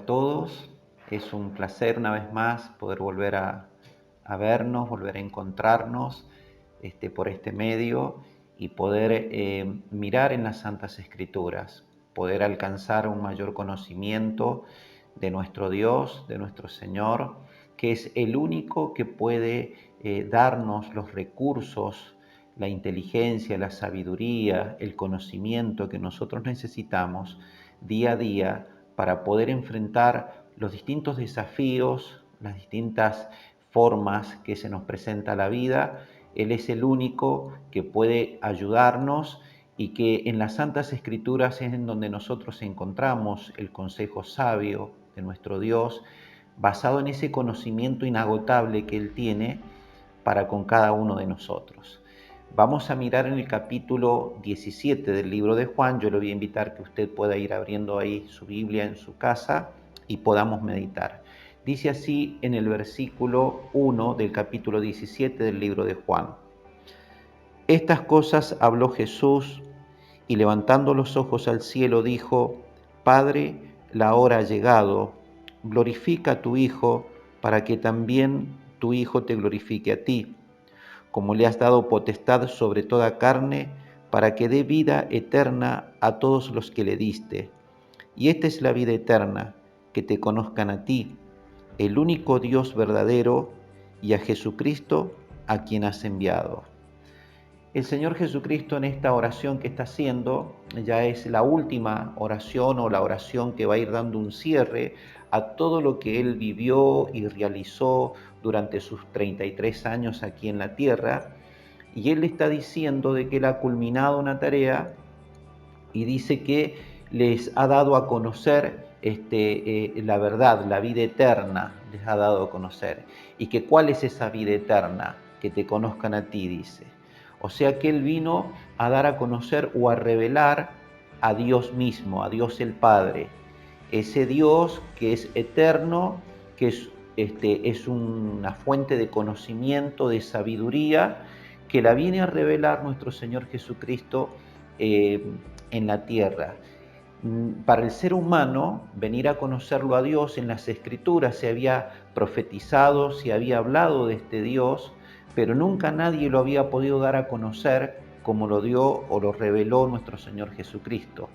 a todos. Es un placer una vez más poder volver a vernos, volver a encontrarnos por este medio y poder mirar en las Santas Escrituras, poder alcanzar un mayor conocimiento de nuestro Dios, de nuestro Señor, que es el único que puede darnos los recursos, la inteligencia, la sabiduría, el conocimiento que nosotros necesitamos día a día para poder enfrentar los distintos desafíos, las distintas formas que se nos presenta la vida. Él es el único que puede ayudarnos y que en las Santas Escrituras es en donde nosotros encontramos el consejo sabio de nuestro Dios, basado en ese conocimiento inagotable que Él tiene para con cada uno de nosotros. Vamos a mirar en el capítulo 17 del libro de Juan. Yo le voy a invitar que usted pueda ir abriendo ahí su Biblia en su casa y podamos meditar. Dice así en el versículo 1 del capítulo 17 del libro de Juan. Estas cosas habló Jesús y levantando los ojos al cielo dijo: Padre, la hora ha llegado, glorifica a tu Hijo para que también tu Hijo te glorifique a ti, como le has dado potestad sobre toda carne, para que dé vida eterna a todos los que le diste. Y esta es la vida eterna, que te conozcan a ti, el único Dios verdadero, y a Jesucristo, a quien has enviado. El Señor Jesucristo en esta oración que está haciendo, ya es la última oración o la oración que va a ir dando un cierre a todo lo que Él vivió y realizó durante sus 33 años aquí en la tierra. Y Él está diciendo de que Él ha culminado una tarea y dice que les ha dado a conocer la verdad, la vida eterna, les ha dado a conocer. Y que ¿cuál es esa vida eterna? Que te conozcan a ti, dice. O sea que Él vino a dar a conocer o a revelar a Dios mismo, a Dios el Padre. Ese Dios que es eterno, que es una fuente de conocimiento, de sabiduría, que la viene a revelar nuestro Señor Jesucristo en la tierra. Para el ser humano, venir a conocerlo a Dios en las Escrituras se había profetizado, se había hablado de este Dios, pero nunca nadie lo había podido dar a conocer como lo dio o lo reveló nuestro Señor Jesucristo.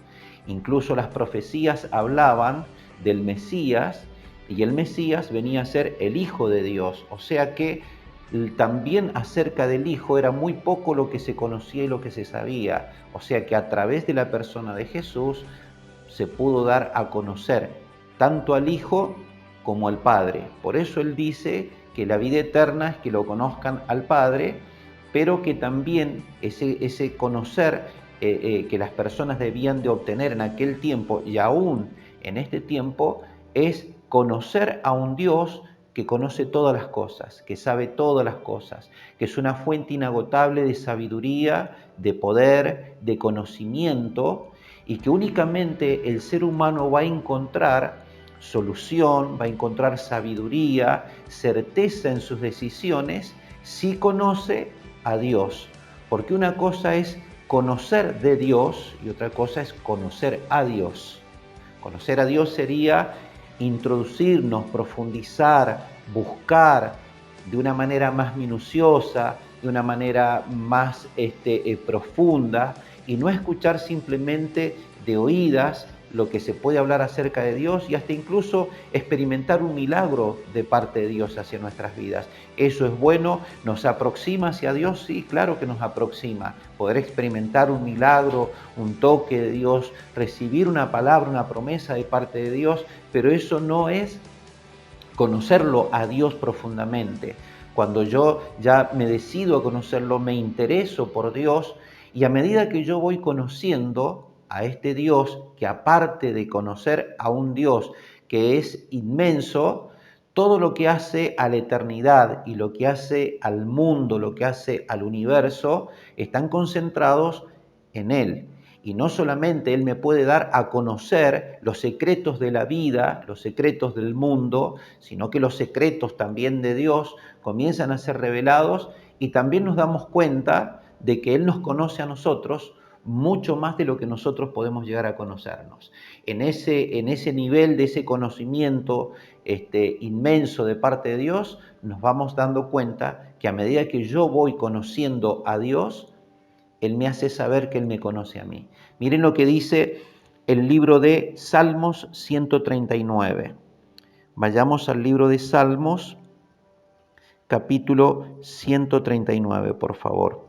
Incluso las profecías hablaban del Mesías y el Mesías venía a ser el Hijo de Dios, o sea que también acerca del Hijo era muy poco lo que se conocía y lo que se sabía, o sea que a través de la persona de Jesús se pudo dar a conocer tanto al Hijo como al Padre. Por eso Él dice que la vida eterna es que lo conozcan al Padre, pero que también ese conocer que las personas debían de obtener en aquel tiempo y aún en este tiempo es conocer a un Dios que conoce todas las cosas, que sabe todas las cosas, que es una fuente inagotable de sabiduría, de poder, de conocimiento, y que únicamente el ser humano va a encontrar solución, va a encontrar sabiduría, certeza en sus decisiones si conoce a Dios. Porque una cosa es conocer de Dios y otra cosa es conocer a Dios. Conocer a Dios sería introducirnos, profundizar, buscar de una manera más minuciosa, de una manera más profunda, y no escuchar simplemente de oídas lo que se puede hablar acerca de Dios y hasta incluso experimentar un milagro de parte de Dios hacia nuestras vidas. Eso es bueno, nos aproxima hacia Dios, sí, claro que nos aproxima. Poder experimentar un milagro, un toque de Dios, recibir una palabra, una promesa de parte de Dios, pero eso no es conocerlo a Dios profundamente. Cuando yo ya me decido a conocerlo, me intereso por Dios, y a medida que yo voy conociendo a este Dios, que aparte de conocer a un Dios que es inmenso, todo lo que hace a la eternidad y lo que hace al mundo, lo que hace al universo, están concentrados en Él. Y no solamente Él me puede dar a conocer los secretos de la vida, los secretos del mundo, sino que los secretos también de Dios comienzan a ser revelados y también nos damos cuenta de que Él nos conoce a nosotros mucho más de lo que nosotros podemos llegar a conocernos. En ese nivel de ese conocimiento inmenso de parte de Dios, nos vamos dando cuenta que a medida que yo voy conociendo a Dios, Él me hace saber que Él me conoce a mí. Miren lo que dice el libro de Salmos 139. Vayamos al libro de Salmos, capítulo 139, por favor.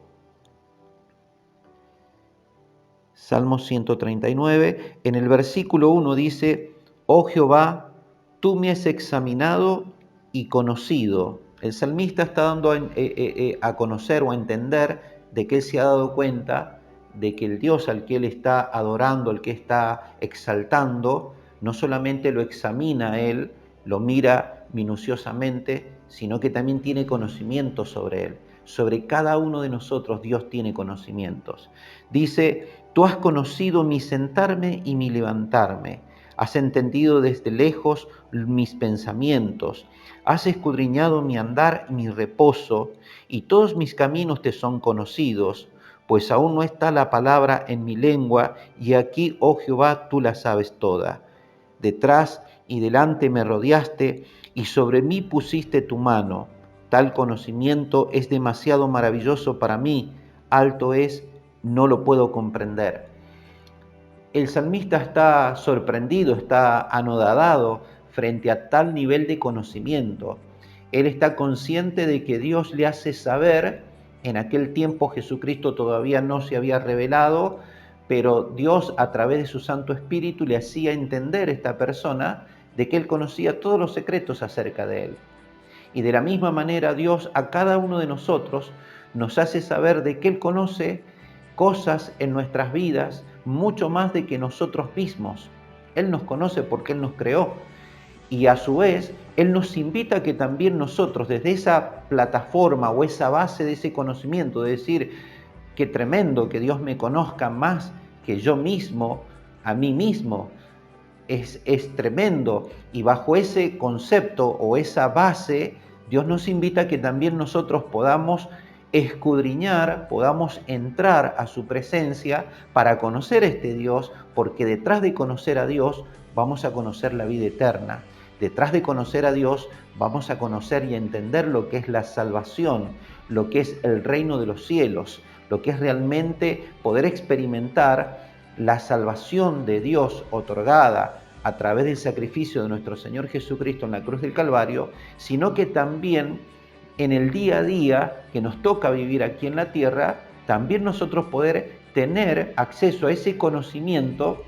Salmos 139, en el versículo 1 dice: Oh Jehová, tú me has examinado y conocido. El salmista está dando a conocer o a entender de que él se ha dado cuenta de que el Dios al que él está adorando, al que está exaltando, no solamente lo examina a él, lo mira minuciosamente, sino que también tiene conocimiento sobre él. Sobre cada uno de nosotros Dios tiene conocimientos. Dice: Tú has conocido mi sentarme y mi levantarme. Has entendido desde lejos mis pensamientos. Has escudriñado mi andar y mi reposo, y todos mis caminos te son conocidos, pues aún no está la palabra en mi lengua, y aquí, oh Jehová, tú la sabes toda. Detrás y delante me rodeaste, y sobre mí pusiste tu mano. Tal conocimiento es demasiado maravilloso para mí, alto es, no lo puedo comprender. El salmista está sorprendido, está anodadado frente a tal nivel de conocimiento. Él está consciente de que Dios le hace saber, en aquel tiempo Jesucristo todavía no se había revelado, pero Dios a través de su Santo Espíritu le hacía entender a esta persona de que Él conocía todos los secretos acerca de Él. Y de la misma manera Dios a cada uno de nosotros nos hace saber de que Él conoce cosas en nuestras vidas mucho más de que nosotros mismos. Él nos conoce porque Él nos creó. Y a su vez, Él nos invita a que también nosotros, desde esa plataforma o esa base de ese conocimiento, de decir, qué tremendo que Dios me conozca más que yo mismo, a mí mismo, es tremendo. Y bajo ese concepto o esa base, Dios nos invita a que también nosotros podamos escudriñar, podamos entrar a su presencia para conocer a este Dios, porque detrás de conocer a Dios vamos a conocer la vida eterna. Detrás de conocer a Dios vamos a conocer y entender lo que es la salvación, lo que es el reino de los cielos, lo que es realmente poder experimentar la salvación de Dios otorgada a través del sacrificio de nuestro Señor Jesucristo en la cruz del Calvario, sino que también en el día a día que nos toca vivir aquí en la tierra, también nosotros poder tener acceso a ese conocimiento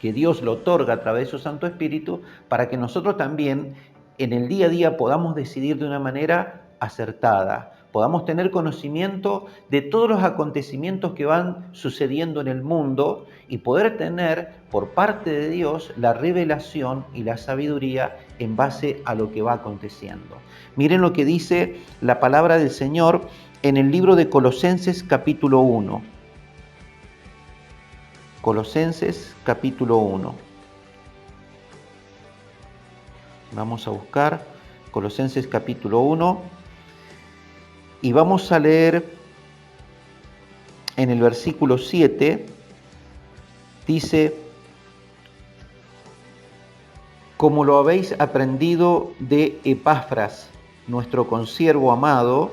que Dios lo otorga a través de su Santo Espíritu, para que nosotros también en el día a día podamos decidir de una manera acertada, podamos tener conocimiento de todos los acontecimientos que van sucediendo en el mundo y poder tener por parte de Dios la revelación y la sabiduría en base a lo que va aconteciendo. Miren lo que dice la palabra del Señor en el libro de Colosenses capítulo 1. Colosenses capítulo 1. Vamos a buscar Colosenses capítulo 1 y vamos a leer en el versículo 7, dice: como lo habéis aprendido de Epafras, nuestro consiervo amado,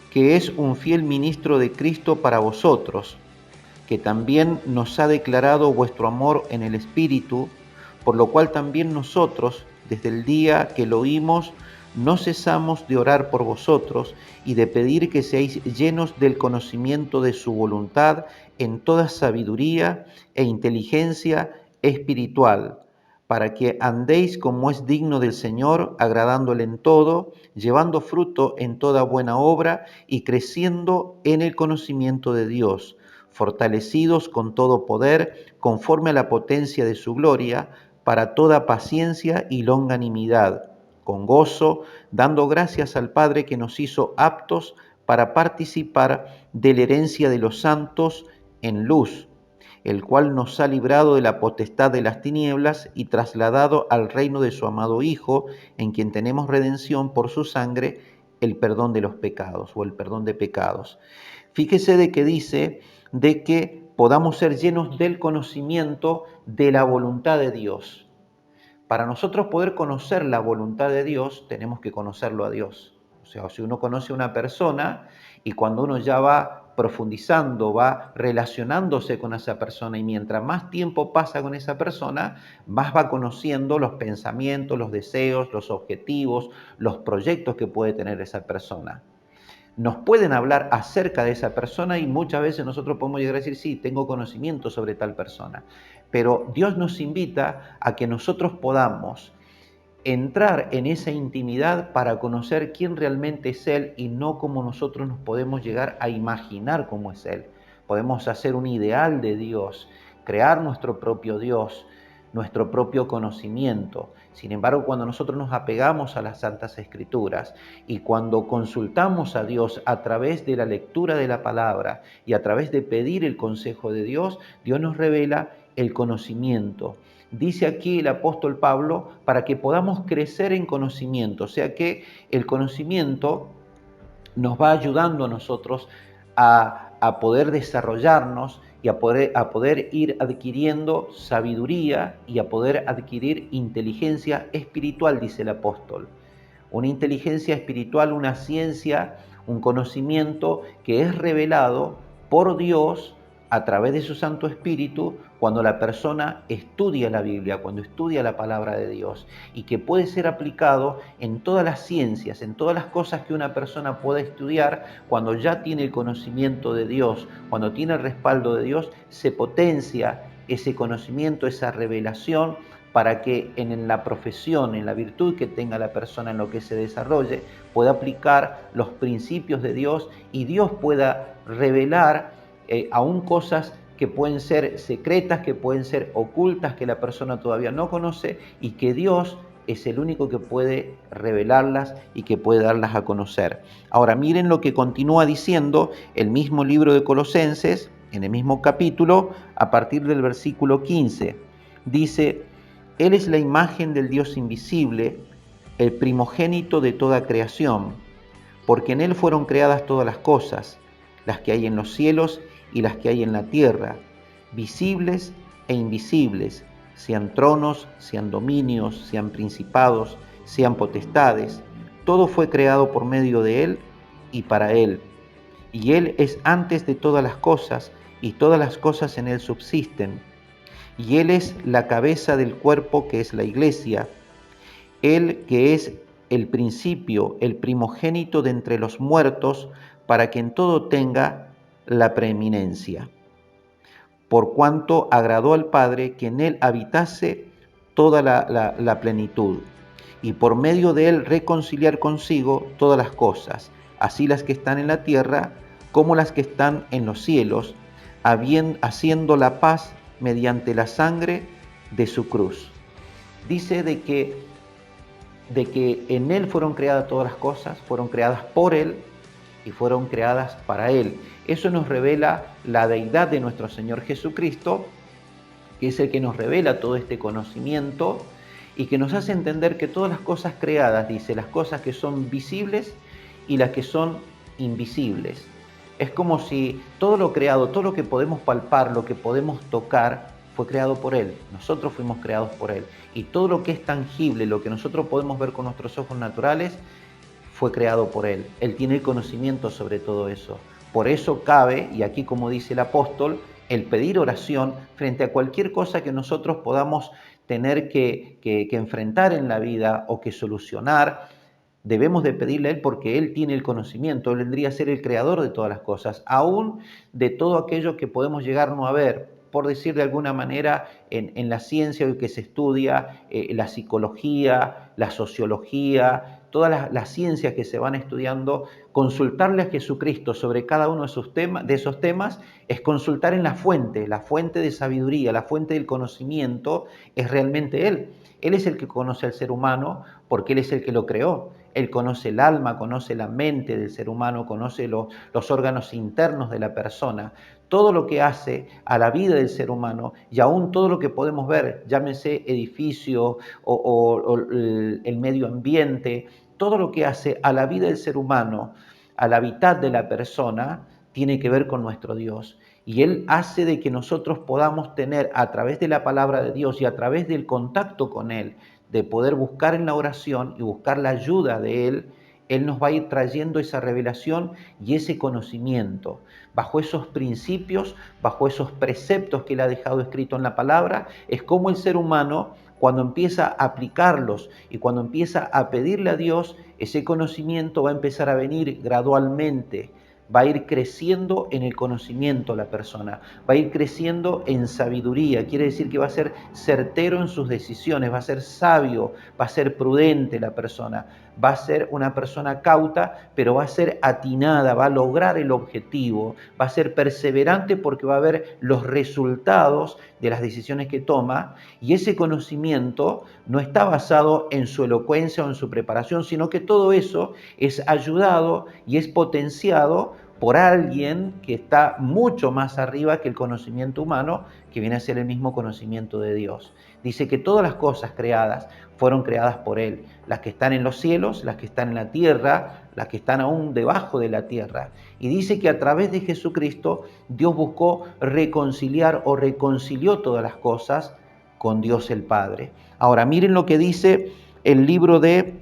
que es un fiel ministro de Cristo para vosotros, que también nos ha declarado vuestro amor en el Espíritu, por lo cual también nosotros, desde el día que lo oímos, no cesamos de orar por vosotros y de pedir que seáis llenos del conocimiento de su voluntad en toda sabiduría e inteligencia espiritual, para que andéis como es digno del Señor, agradándole en todo, llevando fruto en toda buena obra y creciendo en el conocimiento de Dios, fortalecidos con todo poder, conforme a la potencia de su gloria, para toda paciencia y longanimidad, con gozo, dando gracias al Padre que nos hizo aptos para participar de la herencia de los santos en luz, el cual nos ha librado de la potestad de las tinieblas y trasladado al reino de su amado Hijo, en quien tenemos redención por su sangre, el perdón de los pecados o el perdón de pecados. Fíjese de que dice de que podamos ser llenos del conocimiento de la voluntad de Dios. Para nosotros poder conocer la voluntad de Dios, tenemos que conocerlo a Dios. O sea, si uno conoce a una persona y cuando uno ya va profundizando, va relacionándose con esa persona y mientras más tiempo pasa con esa persona, más va conociendo los pensamientos, los deseos, los objetivos, los proyectos que puede tener esa persona. Nos pueden hablar acerca de esa persona y muchas veces nosotros podemos llegar a decir, sí, tengo conocimiento sobre tal persona. Pero Dios nos invita a que nosotros podamos entrar en esa intimidad para conocer quién realmente es Él y no como nosotros nos podemos llegar a imaginar cómo es Él. Podemos hacer un ideal de Dios, crear nuestro propio Dios, nuestro propio conocimiento. Sin embargo, cuando nosotros nos apegamos a las Santas Escrituras y cuando consultamos a Dios a través de la lectura de la palabra y a través de pedir el consejo de Dios, Dios nos revela el conocimiento. Dice aquí el apóstol Pablo, para que podamos crecer en conocimiento, o sea que el conocimiento nos va ayudando a nosotros a poder desarrollarnos y a poder ir adquiriendo sabiduría y a poder adquirir inteligencia espiritual, dice el apóstol. Una inteligencia espiritual, una ciencia, un conocimiento que es revelado por Dios a través de su Santo Espíritu cuando la persona estudia la Biblia, cuando estudia la palabra de Dios y que puede ser aplicado en todas las ciencias, en todas las cosas que una persona puede estudiar cuando ya tiene el conocimiento de Dios, cuando tiene el respaldo de Dios, se potencia ese conocimiento, esa revelación para que en la profesión, en la virtud que tenga la persona en lo que se desarrolle, pueda aplicar los principios de Dios y Dios pueda revelar aún cosas que pueden ser secretas, que pueden ser ocultas, que la persona todavía no conoce y que Dios es el único que puede revelarlas y que puede darlas a conocer. Ahora miren lo que continúa diciendo el mismo libro de Colosenses, en el mismo capítulo, a partir del versículo 15. Dice: Él es la imagen del Dios invisible, el primogénito de toda creación, porque en Él fueron creadas todas las cosas, las que hay en los cielos y las que hay en la tierra, visibles e invisibles, sean tronos, sean dominios, sean principados, sean potestades. Todo fue creado por medio de Él y para Él. Y Él es antes de todas las cosas, y todas las cosas en Él subsisten. Y Él es la cabeza del cuerpo que es la iglesia, Él que es el principio, el primogénito de entre los muertos, para que en todo tenga la preeminencia. Por cuanto agradó al Padre que en Él habitase toda la plenitud, y por medio de Él reconciliar consigo todas las cosas, así las que están en la tierra como las que están en los cielos, haciendo la paz mediante la sangre de su cruz. Dice de que en Él fueron creadas todas las cosas, fueron creadas por Él y fueron creadas para Él. Eso nos revela la deidad de nuestro Señor Jesucristo, que es el que nos revela todo este conocimiento y que nos hace entender que todas las cosas creadas, dice, las cosas que son visibles y las que son invisibles. Es como si todo lo creado, todo lo que podemos palpar, lo que podemos tocar, fue creado por Él. Nosotros fuimos creados por Él. Y todo lo que es tangible, lo que nosotros podemos ver con nuestros ojos naturales, fue creado por Él. Él tiene el conocimiento sobre todo eso. Por eso cabe, y aquí como dice el apóstol, el pedir oración frente a cualquier cosa que nosotros podamos tener que enfrentar en la vida o que solucionar. Debemos de pedirle a Él porque Él tiene el conocimiento, Él vendría a ser el creador de todas las cosas, aún de todo aquello que podemos llegar no a ver. Por decir de alguna manera, en la ciencia hoy que se estudia, la psicología, la sociología, todas las ciencias que se van estudiando, consultarle a Jesucristo sobre cada uno de esos temas es consultar en la fuente de sabiduría, la fuente del conocimiento es realmente Él. Él es el que conoce al ser humano porque Él es el que lo creó. Él conoce el alma, conoce la mente del ser humano, conoce los órganos internos de la persona, todo lo que hace a la vida del ser humano y aún todo lo que podemos ver, llámese edificio o el medio ambiente, todo lo que hace a la vida del ser humano, al hábitat de la persona, tiene que ver con nuestro Dios. Y Él hace de que nosotros podamos tener a través de la palabra de Dios y a través del contacto con Él, de poder buscar en la oración y buscar la ayuda de Él, Él nos va a ir trayendo esa revelación y ese conocimiento. Bajo esos principios, bajo esos preceptos que Él ha dejado escrito en la palabra, es como el ser humano, cuando empieza a aplicarlos y cuando empieza a pedirle a Dios, ese conocimiento va a empezar a venir gradualmente. Va a ir creciendo en el conocimiento la persona, va a ir creciendo en sabiduría, quiere decir que va a ser certero en sus decisiones, va a ser sabio, va a ser prudente la persona, va a ser una persona cauta, pero va a ser atinada, va a lograr el objetivo, va a ser perseverante porque va a ver los resultados de las decisiones que toma, y ese conocimiento no está basado en su elocuencia o en su preparación, sino que todo eso es ayudado y es potenciado por alguien que está mucho más arriba que el conocimiento humano, que viene a ser el mismo conocimiento de Dios. Dice que todas las cosas creadas fueron creadas por Él, las que están en los cielos, las que están en la tierra, las que están aún debajo de la tierra. Y dice que a través de Jesucristo Dios buscó reconciliar o reconcilió todas las cosas con Dios el Padre. Ahora miren lo que dice el libro de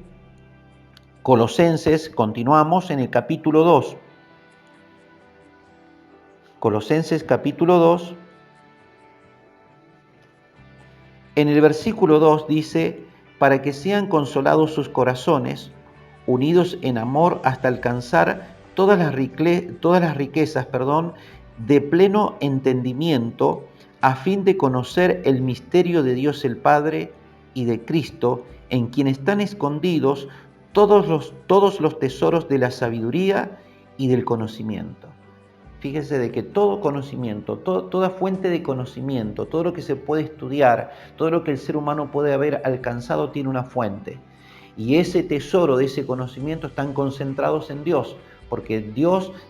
Colosenses, continuamos en el capítulo 2. Colosenses capítulo 2, en el versículo 2 dice, para que sean consolados sus corazones, unidos en amor hasta alcanzar todas las riquezas, de pleno entendimiento, a fin de conocer el misterio de Dios el Padre y de Cristo, en quien están escondidos todos los tesoros de la sabiduría y del conocimiento. Fíjese de que todo conocimiento, toda fuente de conocimiento, todo lo que se puede estudiar, todo lo que el ser humano puede haber alcanzado tiene una fuente. Y ese tesoro de ese conocimiento están concentrados en Dios, porque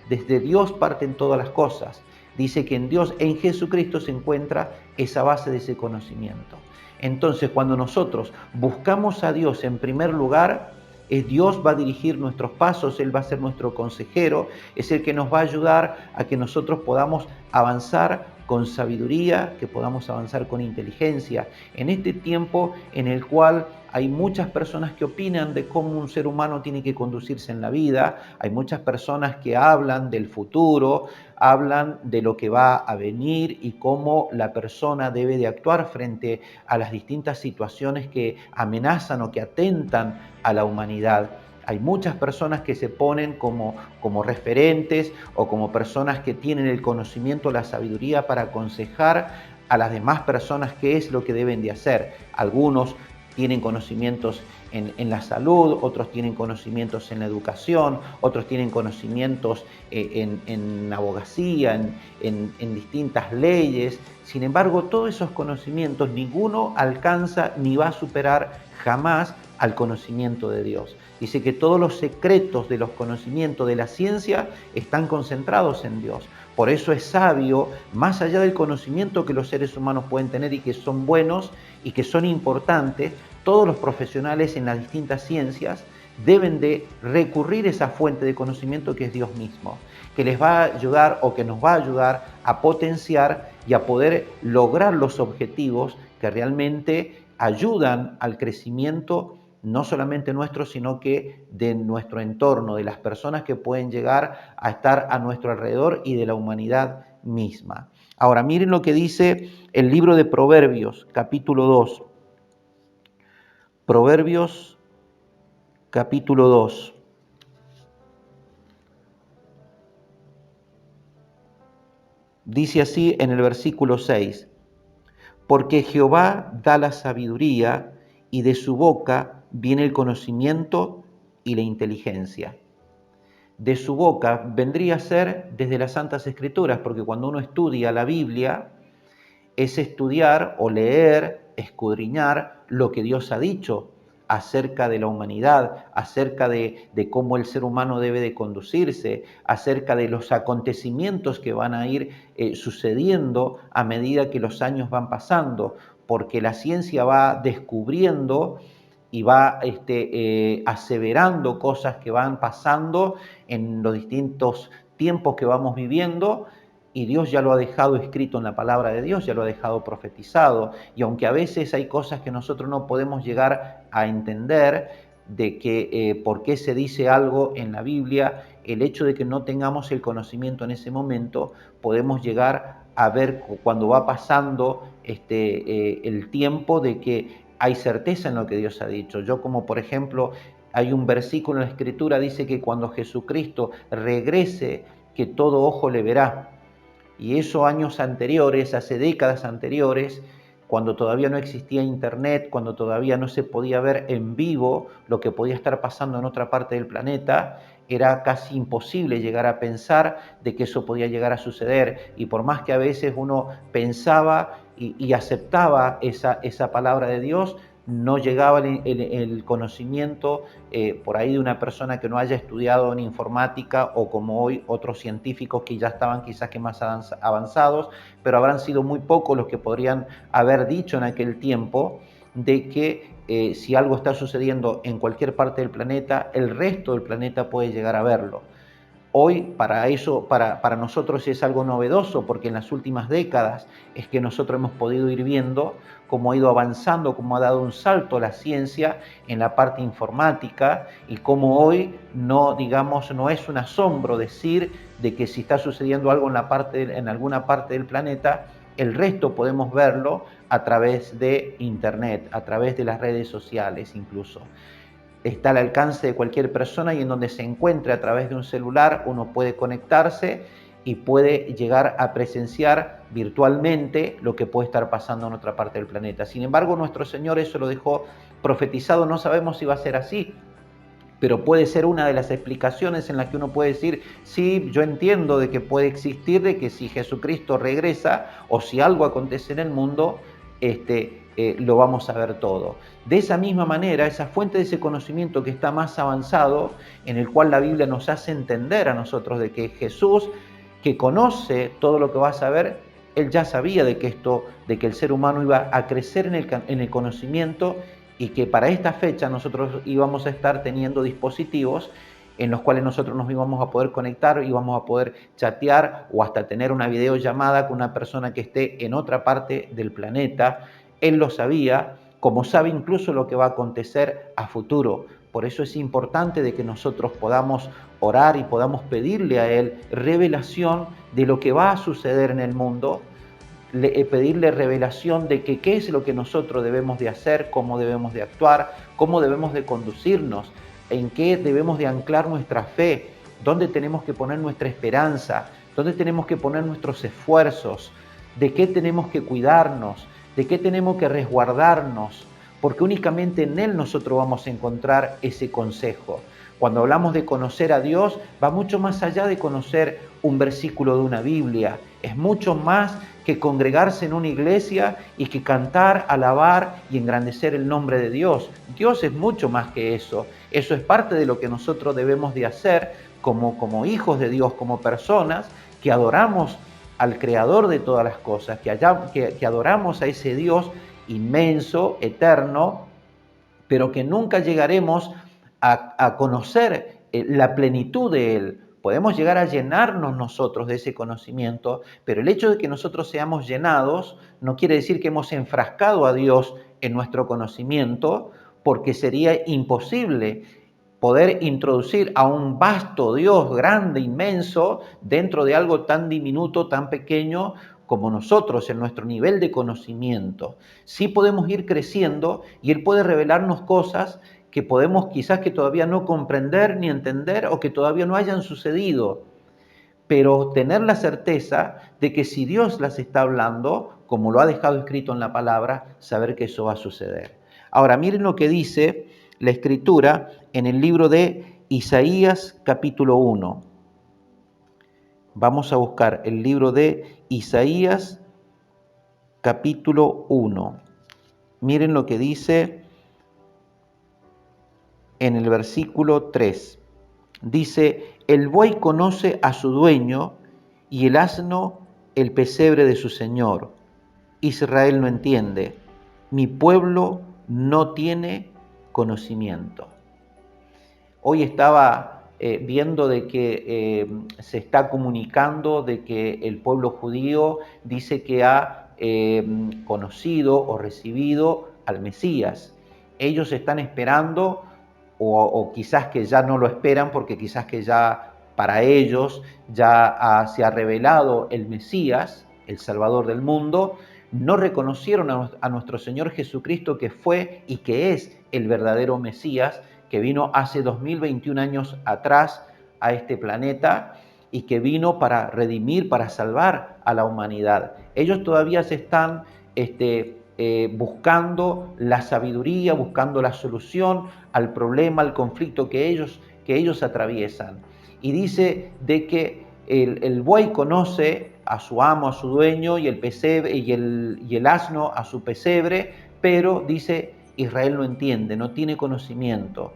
desde Dios parten todas las cosas. Dice que en Dios, en Jesucristo se encuentra esa base de ese conocimiento. Entonces, cuando nosotros buscamos a Dios en primer lugar, Dios va a dirigir nuestros pasos, Él va a ser nuestro consejero, es el que nos va a ayudar a que nosotros podamos avanzar con sabiduría, que podamos avanzar con inteligencia. En este tiempo en el cual hay muchas personas que opinan de cómo un ser humano tiene que conducirse en la vida, hay muchas personas que hablan del futuro, hablan de lo que va a venir y cómo la persona debe de actuar frente a las distintas situaciones que amenazan o que atentan a la humanidad. Hay muchas personas que se ponen como referentes o como personas que tienen el conocimiento, la sabiduría para aconsejar a las demás personas qué es lo que deben de hacer. Algunos tienen conocimientos en la salud, otros tienen conocimientos en la educación, otros tienen conocimientos en abogacía, en distintas leyes. Sin embargo, todos esos conocimientos ninguno alcanza ni va a superar jamás al conocimiento de Dios. Dice que todos los secretos de los conocimientos de la ciencia están concentrados en Dios. Por eso es sabio, más allá del conocimiento que los seres humanos pueden tener y que son buenos y que son importantes, todos los profesionales en las distintas ciencias deben de recurrir a esa fuente de conocimiento que es Dios mismo, que les va a ayudar o que nos va a ayudar a potenciar y a poder lograr los objetivos que realmente ayudan al crecimiento no solamente nuestro, sino que de nuestro entorno, de las personas que pueden llegar a estar a nuestro alrededor y de la humanidad misma. Ahora, miren lo que dice el libro de Proverbios, capítulo 2. Proverbios, capítulo 2. Dice así en el versículo 6, porque Jehová da la sabiduría y de su boca viene el conocimiento y la inteligencia. De su boca vendría a ser desde las Santas Escrituras, porque cuando uno estudia la Biblia, es estudiar o leer, escudriñar lo que Dios ha dicho acerca de la humanidad, acerca de cómo el ser humano debe de conducirse, acerca de los acontecimientos que van a ir sucediendo a medida que los años van pasando, porque la ciencia va descubriendo y va aseverando cosas que van pasando en los distintos tiempos que vamos viviendo, y Dios ya lo ha dejado escrito en la palabra de Dios, ya lo ha dejado profetizado, y aunque a veces hay cosas que nosotros no podemos llegar a entender de que por qué se dice algo en la Biblia, el hecho de que no tengamos el conocimiento en ese momento, podemos llegar a ver cuando va pasando el tiempo de que hay certeza en lo que Dios ha dicho. Yo, como por ejemplo, hay un versículo en la Escritura, dice que cuando Jesucristo regrese, que todo ojo le verá. Y eso años anteriores, hace décadas anteriores, cuando todavía no existía internet, cuando todavía no se podía ver en vivo lo que podía estar pasando en otra parte del planeta, era casi imposible llegar a pensar de que eso podía llegar a suceder. Y por más que a veces uno pensaba y aceptaba esa palabra de Dios, no llegaba el conocimiento por ahí de una persona que no haya estudiado en informática, o como hoy otros científicos que ya estaban quizás que más avanzados, pero habrán sido muy pocos los que podrían haber dicho en aquel tiempo de que si algo está sucediendo en cualquier parte del planeta, el resto del planeta puede llegar a verlo. Hoy para nosotros es algo novedoso, porque en las últimas décadas es que nosotros hemos podido ir viendo cómo ha ido avanzando, cómo ha dado un salto la ciencia en la parte informática, y cómo hoy no es un asombro decir de que si está sucediendo algo en alguna parte del planeta, el resto podemos verlo a través de internet, a través de las redes sociales incluso. Está al alcance de cualquier persona, y en donde se encuentre a través de un celular uno puede conectarse y puede llegar a presenciar virtualmente lo que puede estar pasando en otra parte del planeta. Sin embargo, nuestro Señor eso lo dejó profetizado. No sabemos si va a ser así, pero puede ser una de las explicaciones en las que uno puede decir, sí, yo entiendo de que puede existir, de que si Jesucristo regresa o si algo acontece en el mundo, lo vamos a ver todo. De esa misma manera, esa fuente de ese conocimiento que está más avanzado, en el cual la Biblia nos hace entender a nosotros de que Jesús, que conoce todo lo que va a saber, él ya sabía de que el ser humano iba a crecer en el conocimiento, y que para esta fecha nosotros íbamos a estar teniendo dispositivos en los cuales nosotros nos íbamos a poder conectar, íbamos a poder chatear o hasta tener una videollamada con una persona que esté en otra parte del planeta. Él lo sabía, como sabe incluso lo que va a acontecer a futuro. Por eso es importante de que nosotros podamos orar y podamos pedirle a Él revelación de lo que va a suceder en el mundo, pedirle revelación de que qué es lo que nosotros debemos de hacer, cómo debemos de actuar, cómo debemos de conducirnos, en qué debemos de anclar nuestra fe, dónde tenemos que poner nuestra esperanza, dónde tenemos que poner nuestros esfuerzos, de qué tenemos que cuidarnos, de qué tenemos que resguardarnos, porque únicamente en Él nosotros vamos a encontrar ese consejo. Cuando hablamos de conocer a Dios, va mucho más allá de conocer un versículo de una Biblia. Es mucho más que congregarse en una iglesia y que cantar, alabar y engrandecer el nombre de Dios. Dios es mucho más que eso. Eso es parte de lo que nosotros debemos de hacer como hijos de Dios, como personas que adoramos al Creador de todas las cosas, que adoramos a ese Dios inmenso, eterno, pero que nunca llegaremos a conocer la plenitud de Él. Podemos llegar a llenarnos nosotros de ese conocimiento, pero el hecho de que nosotros seamos llenados no quiere decir que hemos enfrascado a Dios en nuestro conocimiento, porque sería imposible poder introducir a un vasto Dios grande, inmenso, dentro de algo tan diminuto, tan pequeño como nosotros en nuestro nivel de conocimiento. Sí podemos ir creciendo y Él puede revelarnos cosas que podemos quizás que todavía no comprender ni entender, o que todavía no hayan sucedido, pero tener la certeza de que si Dios las está hablando, como lo ha dejado escrito en la palabra, saber que eso va a suceder. Ahora, miren lo que dice la Escritura en el libro de Isaías capítulo 1. Vamos a buscar el libro de Isaías capítulo 1. Miren lo que dice en el versículo 3. Dice, el buey conoce a su dueño y el asno el pesebre de su señor. Israel no entiende, mi pueblo no tiene conocimiento. Hoy estaba viendo de que se está comunicando de que el pueblo judío dice que ha conocido o recibido al Mesías. Ellos están esperando, o quizás que ya no lo esperan, porque quizás que ya para ellos ya se ha revelado el Mesías, el Salvador del mundo. No reconocieron a nuestro Señor Jesucristo, que fue y que es el verdadero Mesías, que vino hace 2021 años atrás a este planeta y que vino para redimir, para salvar a la humanidad. Ellos todavía se están buscando la sabiduría, buscando la solución al problema, al conflicto que ellos atraviesan. Y dice de que el buey conoce a su amo, a su dueño, y el pesebre y el asno a su pesebre, pero dice Israel no entiende, no tiene conocimiento.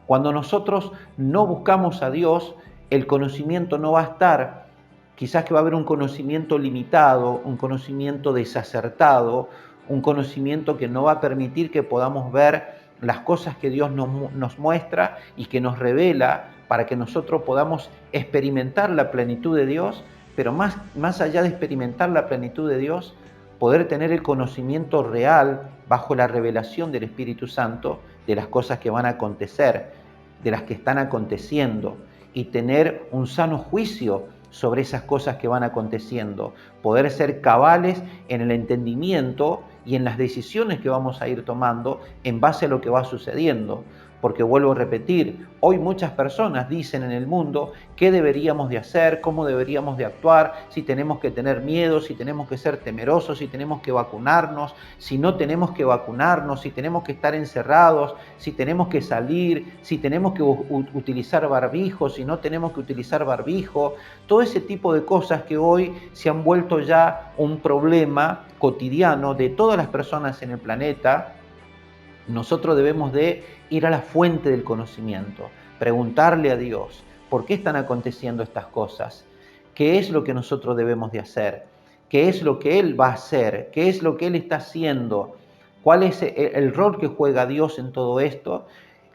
Cuando nosotros no buscamos a Dios, el conocimiento no va a estar. Quizás que va a haber un conocimiento limitado, un conocimiento desacertado, un conocimiento que no va a permitir que podamos ver las cosas que Dios nos muestra y que nos revela para que nosotros podamos experimentar la plenitud de Dios, pero más allá de experimentar la plenitud de Dios, poder tener el conocimiento real bajo la revelación del Espíritu Santo de las cosas que van a acontecer, de las que están aconteciendo, y tener un sano juicio sobre esas cosas que van aconteciendo, poder ser cabales en el entendimiento y en las decisiones que vamos a ir tomando en base a lo que va sucediendo. Porque vuelvo a repetir, hoy muchas personas dicen en el mundo qué deberíamos de hacer, cómo deberíamos de actuar, si tenemos que tener miedo, si tenemos que ser temerosos, si tenemos que vacunarnos, si no tenemos que vacunarnos, si tenemos que estar encerrados, si tenemos que salir, si tenemos que utilizar barbijo, si no tenemos que utilizar barbijo. Todo ese tipo de cosas que hoy se han vuelto ya un problema cotidiano de todas las personas en el planeta. Nosotros debemos de ir a la fuente del conocimiento, preguntarle a Dios, ¿por qué están aconteciendo estas cosas? ¿Qué es lo que nosotros debemos de hacer? ¿Qué es lo que Él va a hacer? ¿Qué es lo que Él está haciendo? ¿Cuál es el rol que juega Dios en todo esto?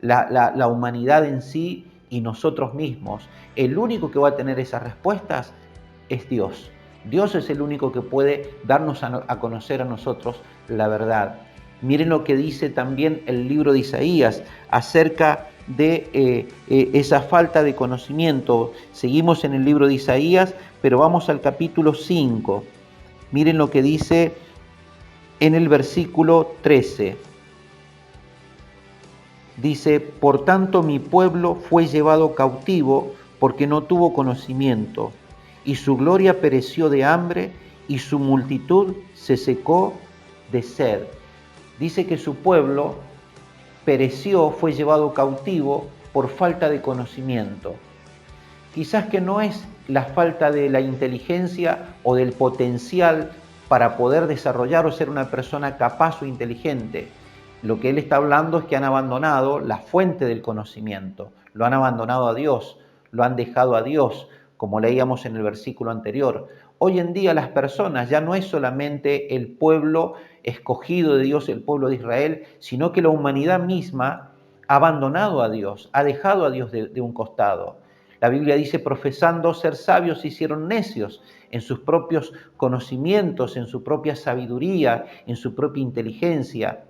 La humanidad en sí y nosotros mismos. El único que va a tener esas respuestas es Dios. Dios es el único que puede darnos a conocer a nosotros la verdad. Miren lo que dice también el libro de Isaías acerca de esa falta de conocimiento. Seguimos en el libro de Isaías, pero vamos al capítulo 5. Miren lo que dice en el versículo 13. Dice, por tanto mi pueblo fue llevado cautivo porque no tuvo conocimiento, y su gloria pereció de hambre, y su multitud se secó de sed. Dice que su pueblo pereció, fue llevado cautivo por falta de conocimiento. Quizás que no es la falta de la inteligencia o del potencial para poder desarrollar o ser una persona capaz o inteligente. Lo que él está hablando es que han abandonado la fuente del conocimiento, lo han abandonado a Dios, lo han dejado a Dios, como leíamos en el versículo anterior. Hoy en día las personas ya no es solamente el pueblo escogido de Dios, el pueblo de Israel, sino que la humanidad misma ha abandonado a Dios, ha dejado a Dios de un costado. La Biblia dice, profesando ser sabios, se hicieron necios en sus propios conocimientos, en su propia sabiduría, en su propia inteligencia.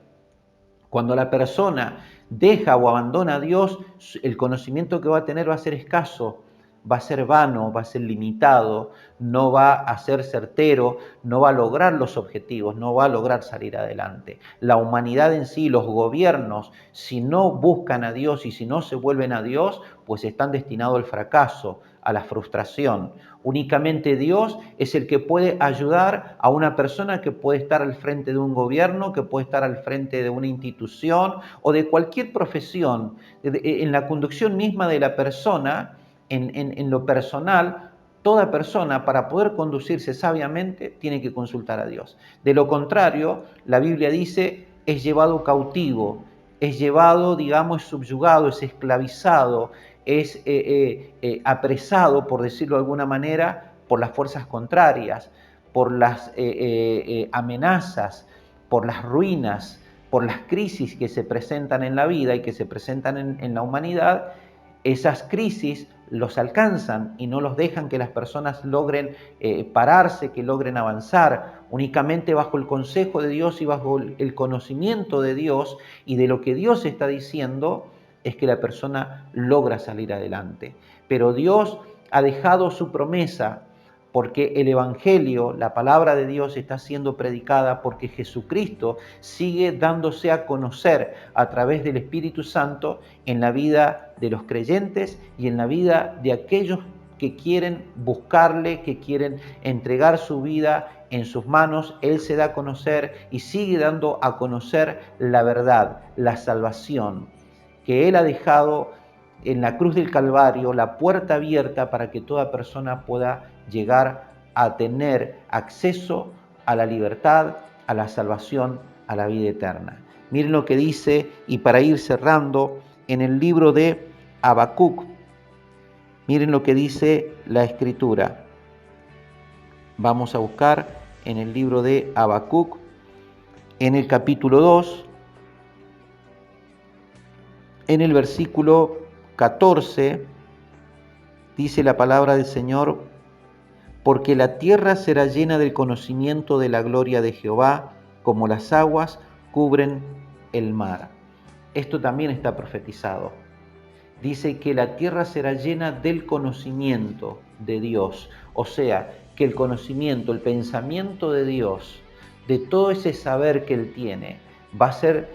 Cuando la persona deja o abandona a Dios, el conocimiento que va a tener va a ser escaso, va a ser vano, va a ser limitado, no va a ser certero, no va a lograr los objetivos, no va a lograr salir adelante. La humanidad en sí, los gobiernos, si no buscan a Dios y si no se vuelven a Dios, pues están destinados al fracaso, a la frustración. Únicamente Dios es el que puede ayudar a una persona que puede estar al frente de un gobierno, que puede estar al frente de una institución o de cualquier profesión, en la conducción misma de la persona. En lo personal, toda persona para poder conducirse sabiamente tiene que consultar a Dios. De lo contrario, la Biblia dice, es llevado cautivo, es llevado, digamos, subyugado, es esclavizado, es apresado, por decirlo de alguna manera, por las fuerzas contrarias, por las amenazas, por las ruinas, por las crisis que se presentan en la vida y que se presentan en la humanidad. esas crisis los alcanzan y no los dejan que las personas logren pararse, que logren avanzar. Únicamente bajo el consejo de Dios y bajo el conocimiento de Dios y de lo que Dios está diciendo, es que la persona logra salir adelante. Pero Dios ha dejado su promesa porque el Evangelio, la palabra de Dios, está siendo predicada porque Jesucristo sigue dándose a conocer a través del Espíritu Santo en la vida de los creyentes y en la vida de aquellos que quieren buscarle, que quieren entregar su vida en sus manos. Él se da a conocer y sigue dando a conocer la verdad, la salvación, que Él ha dejado en la cruz del Calvario la puerta abierta para que toda persona pueda llegar a tener acceso a la libertad, a la salvación, a la vida eterna. Miren lo que dice, y para ir cerrando, en el libro de Habacuc, miren lo que dice la Escritura. Vamos a buscar en el libro de Habacuc, en el capítulo 2, en el versículo 14, dice la palabra del Señor: porque la tierra será llena del conocimiento de la gloria de Jehová, como las aguas cubren el mar. Esto también está profetizado. Dice que la tierra será llena del conocimiento de Dios, o sea, que el conocimiento, el pensamiento de Dios, de todo ese saber que Él tiene, va a ser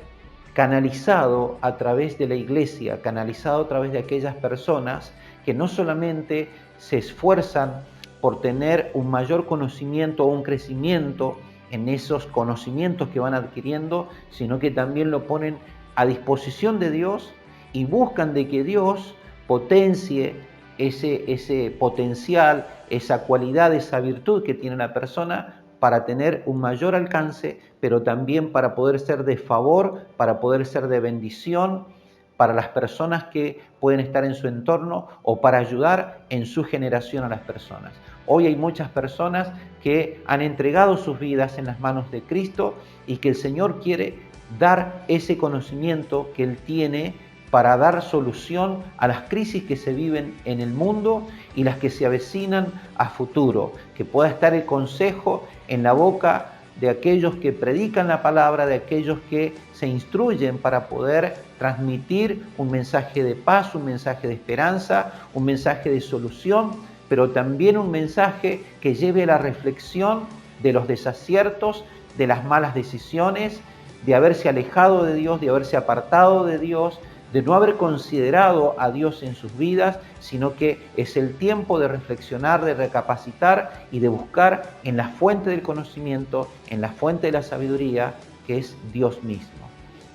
canalizado a través de la iglesia, canalizado a través de aquellas personas que no solamente se esfuerzan por tener un mayor conocimiento o un crecimiento en esos conocimientos que van adquiriendo, sino que también lo ponen a disposición de Dios y buscan de que Dios potencie ese potencial, esa cualidad, esa virtud que tiene la persona para tener un mayor alcance, pero también para poder ser de favor, para poder ser de bendición para las personas que pueden estar en su entorno o para ayudar en su generación a las personas. Hoy hay muchas personas que han entregado sus vidas en las manos de Cristo y que el Señor quiere dar ese conocimiento que Él tiene para dar solución a las crisis que se viven en el mundo y las que se avecinan a futuro, que pueda estar el consejo en la boca de aquellos que predican la palabra, de aquellos que se instruyen para poder transmitir un mensaje de paz, un mensaje de esperanza, un mensaje de solución, pero también un mensaje que lleve a la reflexión de los desaciertos, de las malas decisiones, de haberse alejado de Dios, de haberse apartado de Dios, de no haber considerado a Dios en sus vidas, sino que es el tiempo de reflexionar, de recapacitar y de buscar en la fuente del conocimiento, en la fuente de la sabiduría, que es Dios mismo.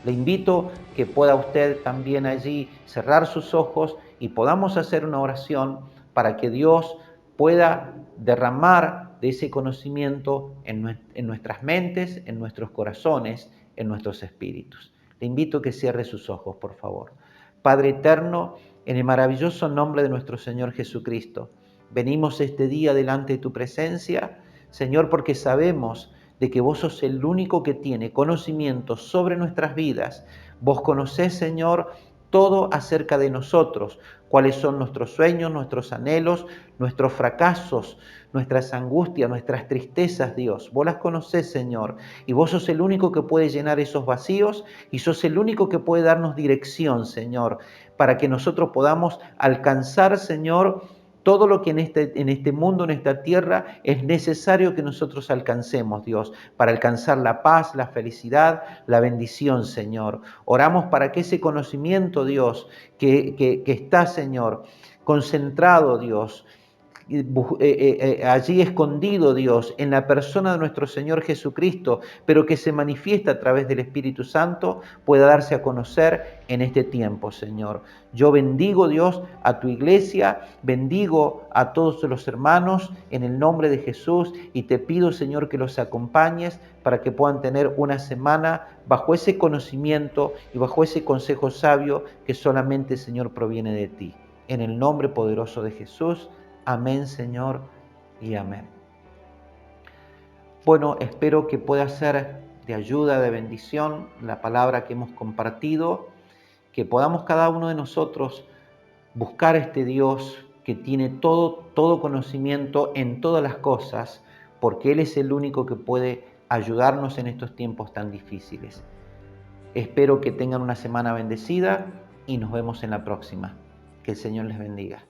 Le invito que pueda usted también allí cerrar sus ojos y podamos hacer una oración para que Dios pueda derramar de ese conocimiento en nuestras mentes, en nuestros corazones, en nuestros espíritus. Le invito a que cierre sus ojos, por favor. Padre eterno, en el maravilloso nombre de nuestro Señor Jesucristo, venimos este día delante de tu presencia, Señor, porque sabemos de que vos sos el único que tiene conocimiento sobre nuestras vidas. Vos conocés, Señor, todo acerca de nosotros, cuáles son nuestros sueños, nuestros anhelos, nuestros fracasos, nuestras angustias, nuestras tristezas, Dios. Vos las conocés, Señor, y vos sos el único que puede llenar esos vacíos y sos el único que puede darnos dirección, Señor, para que nosotros podamos alcanzar, Señor, todo lo que en este mundo, en esta tierra, es necesario que nosotros alcancemos, Dios, para alcanzar la paz, la felicidad, la bendición, Señor. Oramos para que ese conocimiento, Dios, que está, Señor, concentrado, Dios, allí escondido, Dios, en la persona de nuestro Señor Jesucristo, pero que se manifiesta a través del Espíritu Santo, pueda darse a conocer en este tiempo, Señor. Yo bendigo, Dios, a tu iglesia, bendigo a todos los hermanos en el nombre de Jesús y te pido, Señor, que los acompañes para que puedan tener una semana bajo ese conocimiento y bajo ese consejo sabio que solamente, Señor, proviene de ti. En el nombre poderoso de Jesús. Amén, Señor, y amén. Bueno, espero que pueda ser de ayuda, de bendición, la palabra que hemos compartido, que podamos cada uno de nosotros buscar a este Dios que tiene todo conocimiento en todas las cosas, porque Él es el único que puede ayudarnos en estos tiempos tan difíciles. Espero que tengan una semana bendecida y nos vemos en la próxima. Que el Señor les bendiga.